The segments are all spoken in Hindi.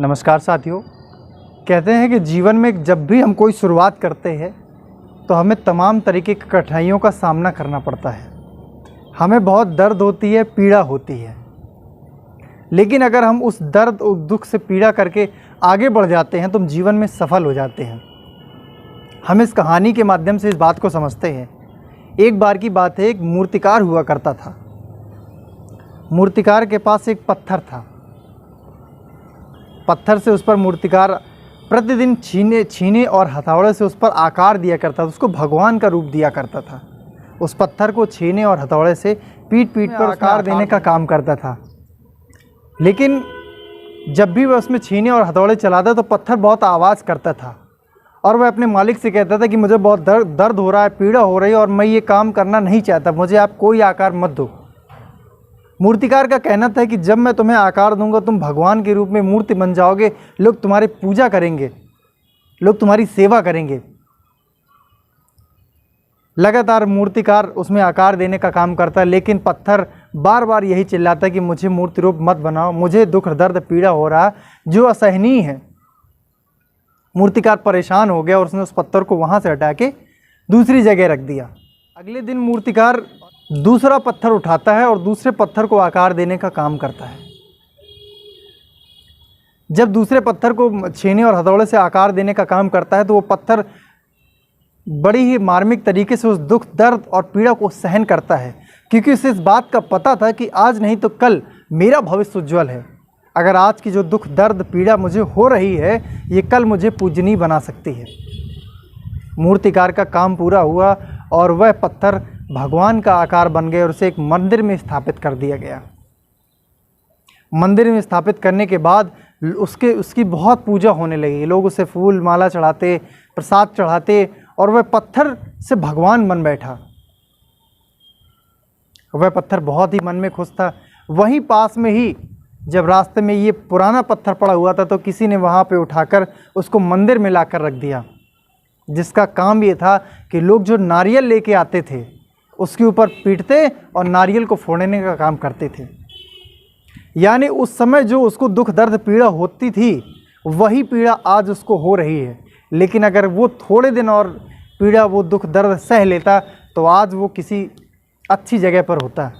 नमस्कार साथियों। कहते हैं कि जीवन में जब भी हम कोई शुरुआत करते हैं तो हमें तमाम तरीके की कठिनाइयों का सामना करना पड़ता है। हमें बहुत दर्द होती है, पीड़ा होती है, लेकिन अगर हम उस दर्द और दुख से पीड़ा करके आगे बढ़ जाते हैं तो हम जीवन में सफल हो जाते हैं। हम इस कहानी के माध्यम से इस बात को समझते हैं। एक बार की बात है, एक मूर्तिकार हुआ करता था। मूर्तिकार के पास एक पत्थर था। पत्थर से उस पर मूर्तिकार प्रतिदिन छीने और हथौड़े से उस पर आकार दिया करता था, उसको भगवान का रूप दिया करता था। उस पत्थर को छीने और हथौड़े से पीट पर आकार देने का काम करता था। लेकिन जब भी वह उसमें छीने और हथौड़े चलाता तो पत्थर बहुत आवाज़ करता था और वह अपने मालिक से कहता था कि मुझे बहुत दर्द हो रहा है, पीड़ा हो रही है और मैं ये काम करना नहीं चाहता, मुझे आप कोई आकार मत दो। मूर्तिकार का कहना था कि जब मैं तुम्हें आकार दूंगा तुम भगवान के रूप में मूर्ति बन जाओगे, लोग तुम्हारी पूजा करेंगे, लोग तुम्हारी सेवा करेंगे। लगातार मूर्तिकार उसमें आकार देने का काम करता, लेकिन पत्थर बार बार यही चिल्लाता कि मुझे मूर्ति रूप मत बनाओ, मुझे दुख दर्द पीड़ा हो रहा जो असहनीय है। मूर्तिकार परेशान हो गया और उसने उस पत्थर को वहाँ से हटा के दूसरी जगह रख दिया। अगले दिन मूर्तिकार दूसरा पत्थर उठाता है और दूसरे पत्थर को आकार देने का काम करता है। जब दूसरे पत्थर को छीने और हथौड़े से आकार देने का काम करता है तो वो पत्थर बड़ी ही मार्मिक तरीके से उस दुख दर्द और पीड़ा को सहन करता है, क्योंकि उसे इस बात का पता था कि आज नहीं तो कल मेरा भविष्य उज्ज्वल है। अगर आज की जो दुख दर्द पीड़ा मुझे हो रही है ये कल मुझे पूजनीय बना सकती है। मूर्तिकार का काम पूरा हुआ और वह पत्थर भगवान का आकार बन गए और उसे एक मंदिर में स्थापित कर दिया गया। मंदिर में स्थापित करने के बाद उसकी बहुत पूजा होने लगी। लोग उसे फूल माला चढ़ाते, प्रसाद चढ़ाते और वह पत्थर से भगवान बन बैठा। वह पत्थर बहुत ही मन में खुश था। वहीं पास में ही जब रास्ते में ये पुराना पत्थर पड़ा हुआ था तो किसी ने वहाँ पे उठाकर उसको मंदिर में लाकर रख दिया, जिसका काम ये था कि लोग जो नारियल लेके आते थे उसके ऊपर पीटते और नारियल को फोड़ने का काम करते थे। यानी उस समय जो उसको दुख दर्द पीड़ा होती थी वही पीड़ा आज उसको हो रही है, लेकिन अगर वो थोड़े दिन और पीड़ा वो दुख दर्द सह लेता तो आज वो किसी अच्छी जगह पर होता।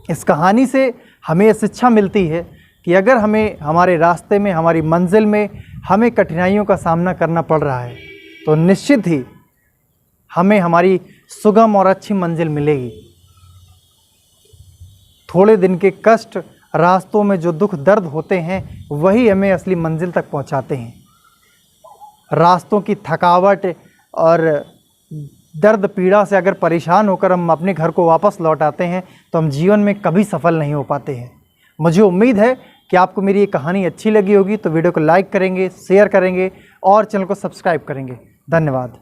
इस कहानी से हमें यह शिक्षा मिलती है कि अगर हमें हमारे रास्ते में, हमारी मंजिल में हमें कठिनाइयों का सामना करना पड़ रहा है तो निश्चित ही हमें हमारी सुगम और अच्छी मंजिल मिलेगी। थोड़े दिन के कष्ट, रास्तों में जो दुख दर्द होते हैं वही हमें असली मंजिल तक पहुंचाते हैं। रास्तों की थकावट और दर्द पीड़ा से अगर परेशान होकर हम अपने घर को वापस लौट आते हैं तो हम जीवन में कभी सफल नहीं हो पाते हैं। मुझे उम्मीद है कि आपको मेरी ये कहानी अच्छी लगी होगी, तो वीडियो को लाइक करेंगे, शेयर करेंगे और चैनल को सब्सक्राइब करेंगे। धन्यवाद।